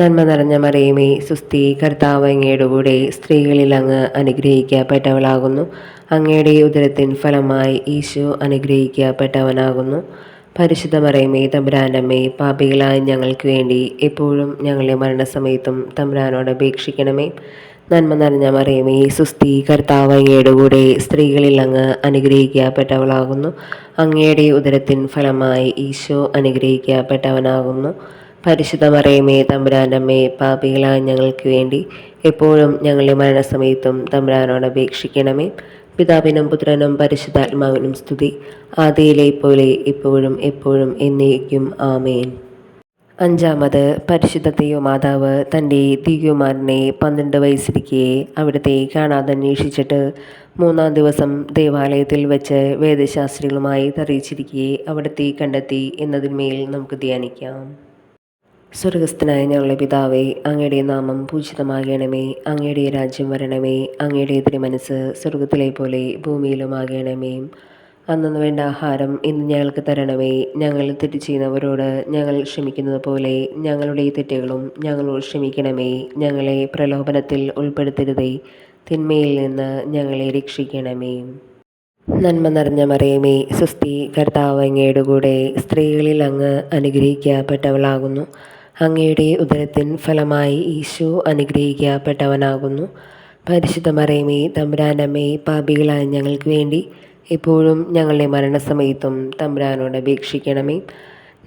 നന്മ നിറഞ്ഞ മറിയമേ, സുസ്ഥി, കർത്താവ് അങ്ങയുടെ കൂടെ സ്ത്രീകളിൽ അങ്ങ് അനുഗ്രഹിക്കപ്പെട്ടവളാകുന്നു. അങ്ങയുടെ ഉദരത്തിൻ ഫലമായി ഈശോ അനുഗ്രഹിക്കപ്പെട്ടവനാകുന്നു. പരിശുദ്ധ മറിയമേ തമ്പുരാൻ്റെ അമ്മേ, പാപികളായ ഞങ്ങൾക്ക് വേണ്ടി എപ്പോഴും ഞങ്ങളുടെ മരണസമയത്തും തമ്പുരാനോട് അപേക്ഷിക്കണമേ. നന്മ നിറഞ്ഞ മറിയമേ, സുസ്ഥി, കർത്താവ് അങ്ങയുടെ കൂടെ സ്ത്രീകളിൽ അങ്ങ് അനുഗ്രഹിക്കപ്പെട്ടവളാകുന്നു. അങ്ങയുടെ ഉദരത്തിൻ ഫലമായി ഈശോ അനുഗ്രഹിക്കപ്പെട്ടവനാകുന്നു. പരിശുദ്ധ മറിയമേ തമ്പുരാൻ്റെ അമ്മേ, പാപികളായ ഞങ്ങൾക്ക് വേണ്ടി എപ്പോഴും ഞങ്ങളുടെ മരണസമയത്തും തമ്പുരാനോട് അപേക്ഷിക്കണമേ. പിതാവിനും പുത്രനും പരിശുദ്ധാത്മാവിനും സ്തുതി, ആദിയിലെ പോലെ ഇപ്പോഴും എപ്പോഴും എന്നേക്കും ആമേൻ. അഞ്ചാമത്, പരിശുദ്ധ ദൈവമാതാവ് തൻ്റെ ദിവ്യകുമാരനെ 12 വയസ്സിരിക്കെ അവിടുത്തെ കാണാതെ അന്വേഷിച്ചിട്ട് 3-ാം ദിവസം ദേവാലയത്തിൽ വെച്ച് വേദശാസ്ത്രികളുമായി അറിയിച്ചിരിക്കെ അവിടുത്തെ കണ്ടെത്തി എന്നതിന്മേൽ നമുക്ക് ധ്യാനിക്കാം. സ്വർഗസ്ഥനായ ഞങ്ങളുടെ പിതാവേ, അങ്ങയുടെ നാമം പൂജിതമാകണമേ. അങ്ങയുടെ രാജ്യം വരണമേ. അങ്ങയുടെ തിരുമനസ്സ് സ്വർഗത്തിലെ പോലെ ഭൂമിയിലുമാകണമേ. അന്നു വേണ്ട ആഹാരം ഇന്ന് ഞങ്ങൾക്ക് തരണമേ. ഞങ്ങൾ തെറ്റ് ചെയ്യുന്നവരോട് ഞങ്ങൾ ക്ഷമിക്കുന്നത് പോലെ ഞങ്ങളുടെ തെറ്റുകളും ഞങ്ങളോട് ക്ഷമിക്കണമേ. ഞങ്ങളെ പ്രലോഭനത്തിൽ ഉൾപ്പെടുത്തരുതേ, തിന്മയിൽ നിന്ന് ഞങ്ങളെ രക്ഷിക്കണമേ. നന്മ നിറഞ്ഞ മറിയമേ, സുസ്ഥി, കർത്താവ് അങ്ങയുടെ കൂടെ സ്ത്രീകളിൽ അങ്ങ് അനുഗ്രഹിക്കപ്പെട്ടവളാകുന്നു. അങ്ങയുടെ ഉദരത്തിൻ ഫലമായി ഈശോ അനുഗ്രഹിക്കപ്പെട്ടവനാകുന്നു. പരിശുദ്ധ മറിയമേ തമ്പുരാൻ്റെ അമ്മേ, പാപികളായ ഞങ്ങൾക്ക് വേണ്ടി എപ്പോഴും ഞങ്ങളുടെ മരണസമയത്തും തമ്പുരാനോട് അപേക്ഷിക്കണമേ.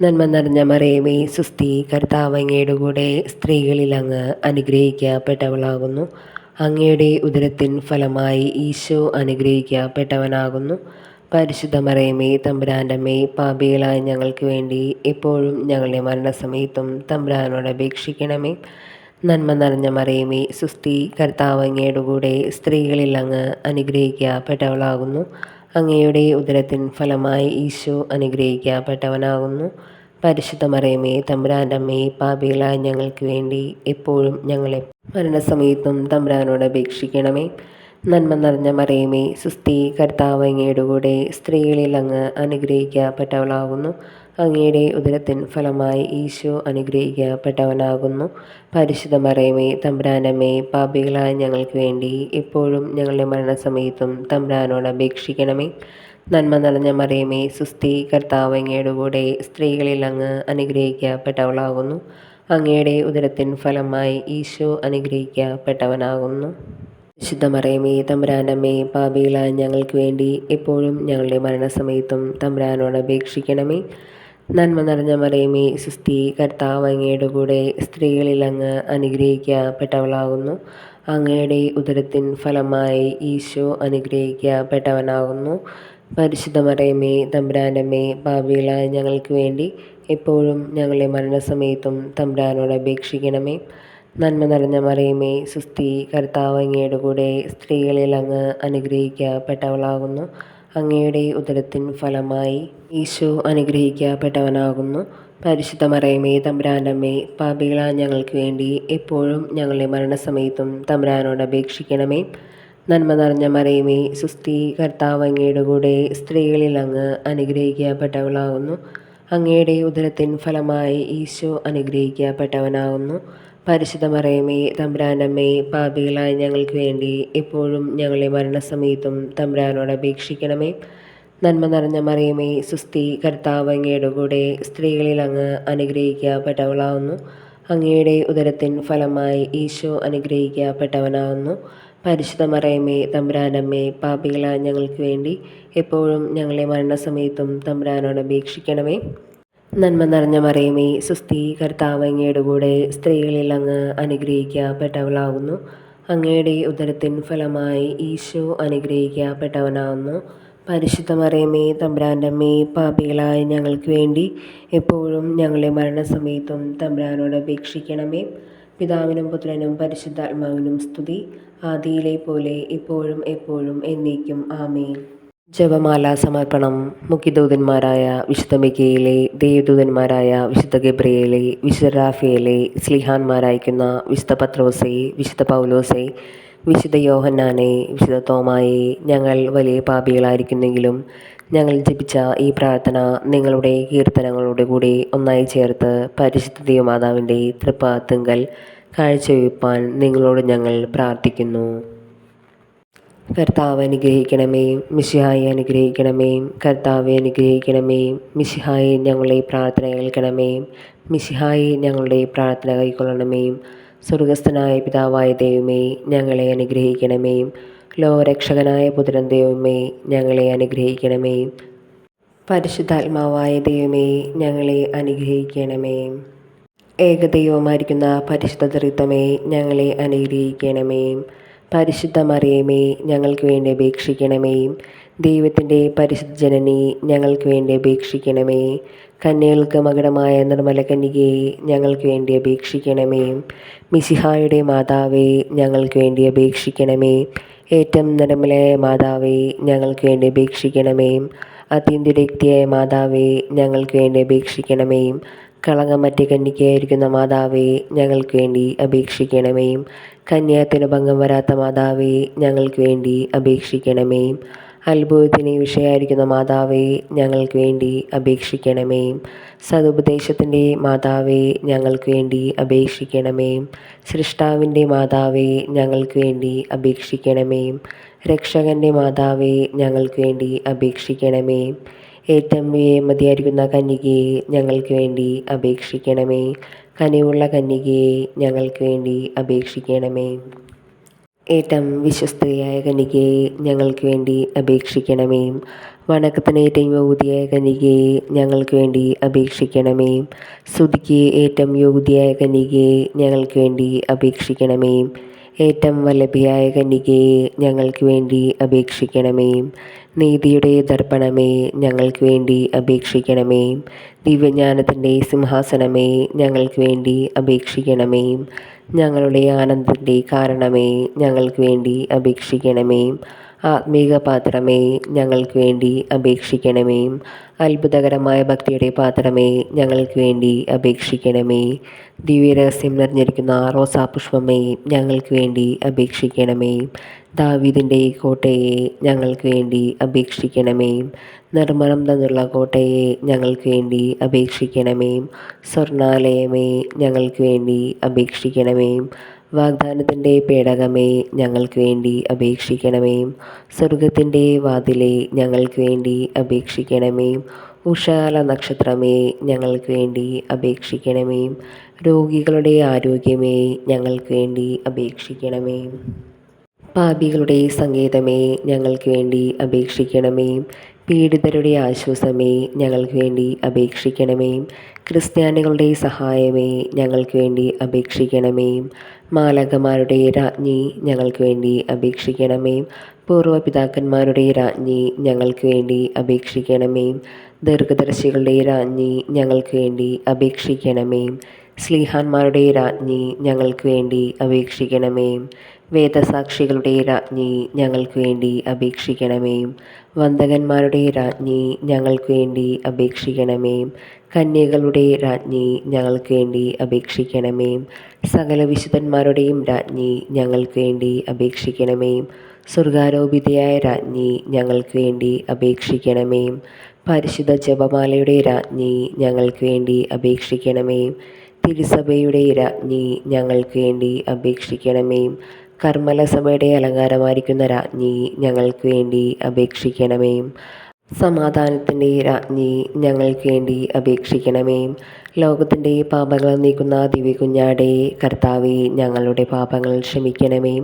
നന്മ നിറഞ്ഞ മറിയമേ സുസ്തി, കർത്താവ് അങ്ങയുടെ കൂടെ സ്ത്രീകളിൽ അങ്ങ് അനുഗ്രഹിക്കപ്പെട്ടവളാകുന്നു. അങ്ങയുടെ ഉദരത്തിൻ ഫലമായി ഈശോ അനുഗ്രഹിക്കപ്പെട്ടവനാകുന്നു. പരിശുദ്ധ മറിയമേ തമ്പുരാൻ്റെ അമ്മേ, പാപികളായ ഞങ്ങൾക്ക് വേണ്ടി എപ്പോഴും ഞങ്ങളുടെ മരണസമയത്തും തമ്പുരാനോട് അപേക്ഷിക്കണമേ. നന്മ നിറഞ്ഞ മറിയമേ സുസ്തി, കർത്താവ് അങ്ങയുടെ കൂടെ സ്ത്രീകളിൽ അങ്ങ് അനുഗ്രഹിക്കപ്പെട്ടവളാകുന്നു. അങ്ങയുടെ ഉദരത്തിൻ ഫലമായി ഈശോ അനുഗ്രഹിക്കപ്പെട്ടവനാകുന്നു. പരിശുദ്ധ മറിയമേ തമ്പുരാൻ്റെ അമ്മേ, പാപികളായ ഞങ്ങൾക്ക് വേണ്ടി എപ്പോഴും ഞങ്ങളെ മരണസമയത്തും തമ്പുരാനോട് അപേക്ഷിക്കണമേ. നന്മ നിറഞ്ഞ മറിയമേ സുസ്തി, കർത്താവ് അങ്ങയുടെ കൂടെ സ്ത്രീകളിൽ അങ്ങ് അനുഗ്രഹിക്കപ്പെട്ടവളാകുന്നു. അങ്ങയുടെ ഉദരത്തിൻ ഫലമായി ഈശോ അനുഗ്രഹിക്കപ്പെട്ടവനാകുന്നു. പരിശുദ്ധ മറിയമേ തമ്പുരാൻ്റെ അമ്മേ, പാപികളായ ഞങ്ങൾക്ക് വേണ്ടി എപ്പോഴും ഞങ്ങളുടെ മരണസമയത്തും തമ്പുരാനോട് അപേക്ഷിക്കണമേ. നന്മ നിറഞ്ഞ മറിയമേ സുസ്തി, കർത്താവ് അങ്ങയുടെ കൂടെ സ്ത്രീകളിൽ അങ്ങ് അനുഗ്രഹിക്കപ്പെട്ടവളാകുന്നു. അങ്ങയുടെ ഉദരത്തിൻ ഫലമായി ഈശോ അനുഗ്രഹിക്കപ്പെട്ടവനാകുന്നു. പരിശുദ്ധ മറിയമേ തമ്പുരാൻ്റെ അമ്മേ, പാപികളായ ഞങ്ങൾക്ക് വേണ്ടി എപ്പോഴും ഞങ്ങളുടെ മരണസമയത്തും തമ്പുരാനോട് അപേക്ഷിക്കണമേ. നന്മ നിറഞ്ഞ മറിയമേ സുസ്തി, കർത്താവ് അങ്ങയുടെ കൂടെ സ്ത്രീകളിൽ അങ്ങ് അനുഗ്രഹിക്കപ്പെട്ടവളാകുന്നു. അങ്ങയുടെ ഉദരത്തിൻ ഫലമായി ഈശോ അനുഗ്രഹിക്കപ്പെട്ടവനാകുന്നു. പരിശുദ്ധ മറിയമേ തമ്പുരാൻ്റെ അമ്മേ, പാപികളായ ഞങ്ങൾക്ക് വേണ്ടി എപ്പോഴും ഞങ്ങളുടെ മരണസമയത്തും തമ്പുരാനോട് അപേക്ഷിക്കണമേ. നന്മ നിറഞ്ഞ മറിയമേ സുസ്തി, കർത്താവ് അങ്ങയുടെ കൂടെ സ്ത്രീകളിൽ അങ്ങ് അനുഗ്രഹിക്കപ്പെട്ടവളാകുന്നു. അങ്ങയുടെ ഉദരത്തിൻ ഫലമായി ഈശോ അനുഗ്രഹിക്കപ്പെട്ടവനാകുന്നു. പരിശുദ്ധ മറിയമേ തമ്പുരാൻ്റെ അമ്മേ, പാപികളായ ഞങ്ങൾക്ക് വേണ്ടി എപ്പോഴും ഞങ്ങളുടെ മരണസമയത്തും തമ്പുരാനോട് അപേക്ഷിക്കണമേ. നന്മ നിറഞ്ഞ മറിയമേ സുസ്തി, കർത്താവ് അങ്ങയുടെ കൂടെ സ്ത്രീകളിൽ അങ്ങ് അനുഗ്രഹിക്കപ്പെട്ടവളാകുന്നു. അങ്ങയുടെ ഉദരത്തിൻ ഫലമായി ഈശോ അനുഗ്രഹിക്കപ്പെട്ടവനാകുന്നു. പരിശുദ്ധ മറിയമേ തമ്പുരാൻ്റെ അമ്മേ, പാപികളായ ഞങ്ങൾക്ക് വേണ്ടി എപ്പോഴും ഞങ്ങളുടെ മരണസമയത്തും തമ്പുരാനോട് അപേക്ഷിക്കണമേ. നന്മ നിറഞ്ഞ മറിയമേ സുസ്തി, കർത്താവ് അങ്ങയുടെ കൂടെ സ്ത്രീകളിൽ അങ്ങ് അനുഗ്രഹിക്കപ്പെട്ടവളാകുന്നു. അങ്ങയുടെ ഉദരത്തിൻ ഫലമായി ഈശോ അനുഗ്രഹിക്കപ്പെട്ടവനാകുന്നു. പരിശുദ്ധ മറിയമേ തമ്പുരാൻ്റെ അമ്മേ, പാപികളായ ഞങ്ങൾക്ക് വേണ്ടി എപ്പോഴും ഞങ്ങളുടെ മരണസമയത്തും തമ്പുരാനോട് അപേക്ഷിക്കണമേ. നന്മ നിറഞ്ഞ മറിയമേ സുസ്തി, കർത്താവ് അങ്ങയുടെ കൂടെ സ്ത്രീകളിൽ അങ്ങ് അനുഗ്രഹിക്കപ്പെട്ടവളാകുന്നു. അങ്ങയുടെ ഉദരത്തിൻ ഫലമായി ഈശോ അനുഗ്രഹിക്കപ്പെട്ടവനാകുന്നു. പരിശുദ്ധ മറിയമേ തമ്പുരാൻ്റെ അമ്മേ, പാപികളായ ഞങ്ങൾക്ക് വേണ്ടി എപ്പോഴും ഞങ്ങളുടെ മരണസമയത്തും തമ്പുരാനോട് അപേക്ഷിക്കണമേ. പിതാവിനും പുത്രനും പരിശുദ്ധാത്മാവിനും സ്തുതി, ആദിയിലെ പോലെ ഇപ്പോഴും എപ്പോഴും എന്നേക്കും ആമേൻ. ജപമാല സമർപ്പണം. മുഖ്യദൂതന്മാരായ വിശുദ്ധ മിഖായേലേ, ദേവദൂതന്മാരായ വിശുദ്ധ ഗബ്രിയേലേ, വിശുദ്ധ റാഫേലേ, സ്ലീഹാന്മാരയക്കുന്ന വിശുദ്ധ പത്രോസേ, വിശുദ്ധ പൗലോസേ, വിശുദ്ധ യോഹന്നാനെ, വിശുദ്ധ തോമായെ, ഞങ്ങൾ വലിയ പാപികളായിരിക്കുന്നെങ്കിലും ഞങ്ങൾ ജപിച്ച ഈ പ്രാർത്ഥന നിങ്ങളുടെ കീർത്തനങ്ങളുടെ കൂടെ ഒന്നായി ചേർത്ത് പരിശുദ്ധ ദൈവമാതാവിൻ്റെ തൃപ്പാദത്തിങ്കൽ കാഴ്ചവെപ്പാൻ നിങ്ങളോട് ഞങ്ങൾ പ്രാർത്ഥിക്കുന്നു. കർത്താവ് അനുഗ്രഹിക്കണമേ. മിശിഹായെ അനുഗ്രഹിക്കണമേ. കർത്താവെ അനുഗ്രഹിക്കണമേ. മിശിഹായെ ഞങ്ങളുടെ പ്രാർത്ഥന കേൾക്കണമേ. മിശിഹായെ ഞങ്ങളുടെ പ്രാർത്ഥന കൈക്കൊള്ളണമേ. സ്വർഗസ്ഥനായ പിതാവായ ദൈവമേ, ഞങ്ങളെ അനുഗ്രഹിക്കണമേ. ലോകരക്ഷകനായ പുത്രൻ ദൈവമേ, ഞങ്ങളെ അനുഗ്രഹിക്കണമേ. പരിശുദ്ധാത്മാവായ ദൈവമേ, ഞങ്ങളെ അനുഗ്രഹിക്കണമേ. ഏകദൈവമായിരിക്കുന്ന പരിശുദ്ധ ത്രിത്വമേ, ഞങ്ങളെ അനുഗ്രഹിക്കണമേ. പരിശുദ്ധ മറിയമേ, ഞങ്ങൾക്ക് വേണ്ടി അപേക്ഷിക്കണമേ. ദൈവത്തിൻ്റെ പരിശുദ്ധ ജനനി, ഞങ്ങൾക്ക് വേണ്ടി അപേക്ഷിക്കണമേ. കന്യകൾക്ക് മകുടമായ നിർമ്മല കന്യകയെ, ഞങ്ങൾക്ക് വേണ്ടി അപേക്ഷിക്കണമേ. മിശിഹായുടെ മാതാവേ, ഞങ്ങൾക്ക് വേണ്ടി അപേക്ഷിക്കണമേ. ഏറ്റവും നിർമ്മലയായ മാതാവേ, ഞങ്ങൾക്ക് വേണ്ടി അപേക്ഷിക്കണമേ. അത്യന്തിരക്തിയായ മാതാവേ, ഞങ്ങൾക്ക് വേണ്ടി അപേക്ഷിക്കണമേ. കളങ്കമറ്റ കന്യകയായിരിക്കുന്ന മാതാവേ, ഞങ്ങൾക്ക് വേണ്ടി അപേക്ഷിക്കണമേ. കന്യാത്തിന് ഭംഗം വരാത്ത മാതാവേ, ഞങ്ങൾക്ക് വേണ്ടി അപേക്ഷിക്കണമേ. അത്ഭുതത്തിന് വിഷയമായിരിക്കുന്ന മാതാവേ, ഞങ്ങൾക്ക് വേണ്ടി അപേക്ഷിക്കണമേ. സതുപദേശത്തിൻ്റെ മാതാവേ, ഞങ്ങൾക്ക് വേണ്ടി അപേക്ഷിക്കണമേ. സൃഷ്ടാവിൻ്റെ മാതാവേ, ഞങ്ങൾക്ക് വേണ്ടി അപേക്ഷിക്കണമേ. രക്ഷകൻ്റെ മാതാവേ, ഞങ്ങൾക്ക് വേണ്ടി അപേക്ഷിക്കണമേ. ഏറ്റവും മതിയായിരിക്കുന്ന കന്യകയെ, ഞങ്ങൾക്ക് വേണ്ടി അപേക്ഷിക്കണമേ. കനിവുള്ള കന്യകയെ ഞങ്ങൾക്ക് വേണ്ടി അപേക്ഷിക്കണമേ. ഏറ്റവും വിശ്വസ്തയായ കന്യകയെ ഞങ്ങൾക്ക് വേണ്ടി അപേക്ഷിക്കണമേ. വണക്കത്തിന് ഏറ്റവും യോഗ്യയായ കന്യകയെ ഞങ്ങൾക്ക് വേണ്ടി അപേക്ഷിക്കണമേ. സ്തുതിക്ക് ഏറ്റവും യോഗ്യയായ കന്യകയെ ഞങ്ങൾക്ക് വേണ്ടി അപേക്ഷിക്കണമേ. ഏറ്റവും വല്ലഭയായ കന്യകയെ ഞങ്ങൾക്ക് വേണ്ടി അപേക്ഷിക്കണമേ. നീതിയുടെ ദർപ്പണമേ ഞങ്ങൾക്ക് വേണ്ടി അപേക്ഷിക്കണമേ. ദിവ്യജ്ഞാനത്തിൻ്റെ സിംഹാസനമേ ഞങ്ങൾക്ക് വേണ്ടി അപേക്ഷിക്കണമേ. ഞങ്ങളുടെ ആനന്ദത്തിൻ്റെ കാരണമേ ഞങ്ങൾക്ക് വേണ്ടി അപേക്ഷിക്കണമേ. ആത്മീക പാത്രമേ ഞങ്ങൾക്ക് വേണ്ടി അപേക്ഷിക്കണമേ. അത്ഭുതകരമായ ഭക്തിയുടെ പാത്രമേ ഞങ്ങൾക്ക് വേണ്ടി അപേക്ഷിക്കണമേ. ദിവ്യരഹസ്യം നിറഞ്ഞിരിക്കുന്ന റോസാപുഷ്പമേ ഞങ്ങൾക്ക് വേണ്ടി അപേക്ഷിക്കണമേ. ദാവീദിൻ്റെ കോട്ടയെ ഞങ്ങൾക്ക് വേണ്ടി അപേക്ഷിക്കണമേ. നിർമ്മലം തന്നുള്ള കോട്ടയെ ഞങ്ങൾക്ക് വേണ്ടി അപേക്ഷിക്കണമേ. സ്വർണാലയമേ ഞങ്ങൾക്ക് വേണ്ടി അപേക്ഷിക്കണമേ. വാഗ്ദാനത്തിൻ്റെ പേടകമേ ഞങ്ങൾക്ക് വേണ്ടി അപേക്ഷിക്കണമേ. സ്വർഗത്തിൻ്റെ വാതിലെ ഞങ്ങൾക്ക് വേണ്ടി അപേക്ഷിക്കണമേ. ഉഷാല നക്ഷത്രമേ ഞങ്ങൾക്ക് വേണ്ടി അപേക്ഷിക്കണമേ. രോഗികളുടെ ആരോഗ്യമേ ഞങ്ങൾക്ക് വേണ്ടി അപേക്ഷിക്കണമേ. പാപികളുടെ സങ്കേതമേ ഞങ്ങൾക്ക് വേണ്ടി അപേക്ഷിക്കണമേ. പീഡിതരുടെ ആശ്വാസമേ ഞങ്ങൾക്ക് വേണ്ടി അപേക്ഷിക്കണമേ. ക്രിസ്ത്യാനികളുടെ സഹായമേ ഞങ്ങൾക്ക് വേണ്ടി അപേക്ഷിക്കണമേ. മാലാഖമാരുടെ രാജ്ഞി ഞങ്ങൾക്ക് വേണ്ടി അപേക്ഷിക്കണമേ. പൂർവ്വപിതാക്കന്മാരുടെ രാജ്ഞി ഞങ്ങൾക്ക് വേണ്ടി അപേക്ഷിക്കണമേ. ദീർഘദർശികളുടെ രാജ്ഞി ഞങ്ങൾക്ക് വേണ്ടി അപേക്ഷിക്കണമേ. സ്ലീഹാന്മാരുടെ രാജ്ഞി ഞങ്ങൾക്ക് വേണ്ടി അപേക്ഷിക്കണമേ. വേദസാക്ഷികളുടെ രാജ്ഞി ഞങ്ങൾക്ക് വേണ്ടി അപേക്ഷിക്കണമേ. വന്ദകന്മാരുടെ രാജ്ഞി ഞങ്ങൾക്ക് വേണ്ടി അപേക്ഷിക്കണമേ. കന്യകളുടെ രാജ്ഞി ഞങ്ങൾക്ക് വേണ്ടി അപേക്ഷിക്കണമേ. സകല വിശുദ്ധന്മാരുടെയും രാജ്ഞി ഞങ്ങൾക്ക് വേണ്ടി അപേക്ഷിക്കണമേ. സ്വർഗാരോപിതയായ രാജ്ഞി ഞങ്ങൾക്ക് വേണ്ടി അപേക്ഷിക്കണമേ. പരിശുദ്ധ ജപമാലയുടെ രാജ്ഞി ഞങ്ങൾക്ക് വേണ്ടി അപേക്ഷിക്കണമേ. തിരുസഭയുടെ രാജ്ഞി ഞങ്ങൾക്ക് വേണ്ടി അപേക്ഷിക്കണമേ. കർമ്മലസഭയുടെ അലങ്കാരമായിരിക്കുന്ന രാജ്ഞി ഞങ്ങൾക്ക് വേണ്ടി അപേക്ഷിക്കണമേ. സമാധാനത്തിൻ്റെ രാജ്ഞി ഞങ്ങൾക്ക് വേണ്ടി അപേക്ഷിക്കണമേ. ലോകത്തിൻ്റെ പാപങ്ങൾ നീക്കുന്ന ദിവ്യകുഞ്ഞാടേ കർത്താവേ ഞങ്ങളുടെ പാപങ്ങൾ ക്ഷമിക്കണമേ.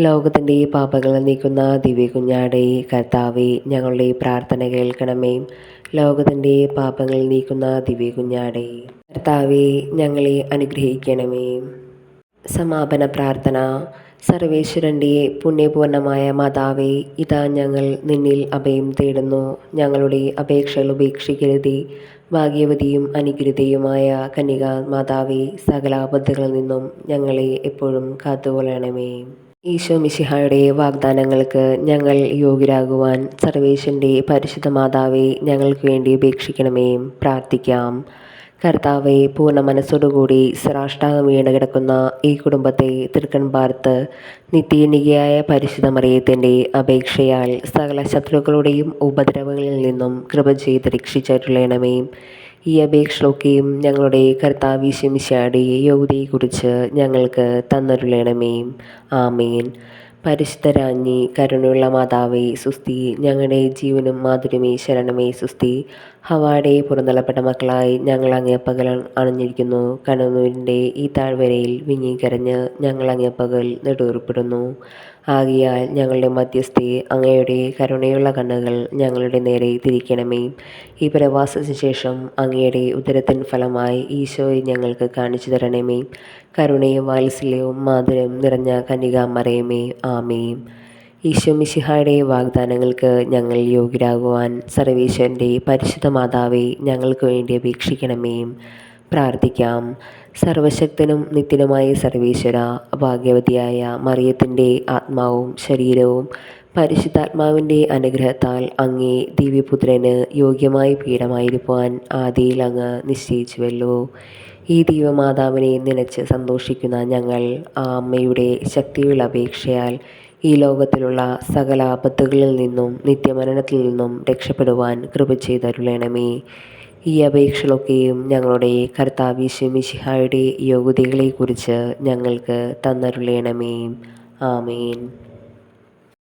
ലോകത്തിൻ്റെ പാപങ്ങൾ നീക്കുന്ന ദിവ്യകുഞ്ഞാടേ കർത്താവേ ഞങ്ങളുടെ പ്രാർത്ഥന കേൾക്കണമേ. ലോകത്തിൻ്റെ പാപങ്ങൾ നീക്കുന്ന ദിവ്യകുഞ്ഞാടേ കർത്താവേ ഞങ്ങളെ അനുഗ്രഹിക്കണമേ. സമാപന പ്രാർത്ഥന. സർവേശ്വരൻ്റെ പുണ്യപൂർണമായ മാതാവേ, ഇതാ ഞങ്ങൾ നിന്നിൽ അഭയം തേടുന്നു. ഞങ്ങളുടെ അപേക്ഷകൾ ഉപേക്ഷിക്കരുതേ. ഭാഗ്യവതിയും അനുഗ്രഹീതയുമായ കന്യക മാതാവേ, സകല ആപത്തുകളിൽ നിന്നും ഞങ്ങളെ എപ്പോഴും കാത്തുകൊള്ളണമേ. ഈശോ മിശിഹായുടെ വാഗ്ദാനങ്ങൾക്ക് ഞങ്ങൾ യോഗ്യരാകുവാൻ സർവേശ്വരൻ്റെ പരിശുദ്ധ മാതാവേ ഞങ്ങൾക്ക് വേണ്ടി അപേക്ഷിക്കണമേ. പ്രാർത്ഥിക്കാം. കർത്താവെ, പൂർണ്ണ മനസ്സോടുകൂടി സാഷ്ടാംഗം വീണ് കിടക്കുന്ന ഈ കുടുംബത്തെ തൃക്കൺ പാർത്ത് നിത്യനികയായ പരിശുദ്ധ മറിയത്തിൻ്റെ അപേക്ഷയാൽ സകല ശത്രുക്കളുടെയും ഉപദ്രവങ്ങളിൽ നിന്നും കൃപ ചെയ്ത് രക്ഷിച്ചരുളണമേ. ഈ അപേക്ഷയൊക്കെയും ഞങ്ങളുടെ കർത്താവ് ഈശോ മിശിഹായുടെ യോഗ്യതയെക്കുറിച്ച് ഞങ്ങൾക്ക് തന്നരുളണമേ. ആമേൻ. പരിശുദ്ധരാജ്ഞി, കരുണയുള്ള മാതാവേ സുസ്തി. ഞങ്ങളുടെ ജീവനും മാധുര്യമേ ശരണമേ സുസ്തി. ഹവ്വായുടെ പുറന്തള്ളപ്പെട്ട മക്കളായി ഞങ്ങൾ അങ്ങേ പകൽ അണഞ്ഞിരിക്കുന്നു. കണ്ണുനീരിൻ്റെ ഈ താഴ്വരയിൽ വിങ്ങിക്കരഞ്ഞ് ഞങ്ങൾ അങ്ങേ പകൽ നെടുവേർപ്പെടുന്നു. ആകയാൽ ഞങ്ങളുടെ മധ്യസ്ഥെ അങ്ങയുടെ കരുണയുള്ള കണ്ണുകൾ ഞങ്ങളുടെ നേരെ തിരിക്കണമേ. ഈ പ്രവാസത്തിന് ശേഷം അങ്ങയുടെ ഉദരത്തിൻ ഫലമായി ഈശോയെ ഞങ്ങൾക്ക് കാണിച്ചു തരണമേ. കരുണയും വാത്സല്യവും മാധുര്യം നിറഞ്ഞ കന്യകാമറിയമേ, ആമേൻ. ഈശോ മിശിഹായുടെ വാഗ്ദാനങ്ങൾക്ക് ഞങ്ങൾ യോഗ്യരാകുവാൻ സർവേശ്വരൻ്റെ പരിശുദ്ധ മാതാവേ ഞങ്ങൾക്ക് വേണ്ടി അപേക്ഷിക്കണമേ. പ്രാർത്ഥിക്കാം. സർവശക്തനും നിത്യനുമായ സർവേശ്വര, ഭാഗ്യവതിയായ മറിയത്തിൻ്റെ ആത്മാവും ശരീരവും പരിശുദ്ധാത്മാവിൻ്റെ അനുഗ്രഹത്താൽ അങ്ങേ ദിവ്യപുത്രന് യോഗ്യമായ പീഠമായിരിക്കുവാൻ ആദിയിൽ അങ്ങ് നിശ്ചയിച്ചുവല്ലോ. ഈ ദൈവമാതാവിനെ നനച്ച് സന്തോഷിക്കുന്ന ഞങ്ങൾ ആ അമ്മയുടെ ശക്തിയുള്ള അപേക്ഷയാൽ ഈ ലോകത്തിലുള്ള സകല ആപത്തുകളിൽ നിന്നും നിത്യമരണത്തിൽ നിന്നും രക്ഷപ്പെടുവാൻ കൃപ ചെയ്തരുളണമേ. ഈ അപേക്ഷകളൊക്കെയും ഞങ്ങളുടെ കർത്താവ് ഈശോ മിശിഹായുടെ യോഗ്യതകളെക്കുറിച്ച് ഞങ്ങൾക്ക് തന്നരുളണമേ. ആമേൻ.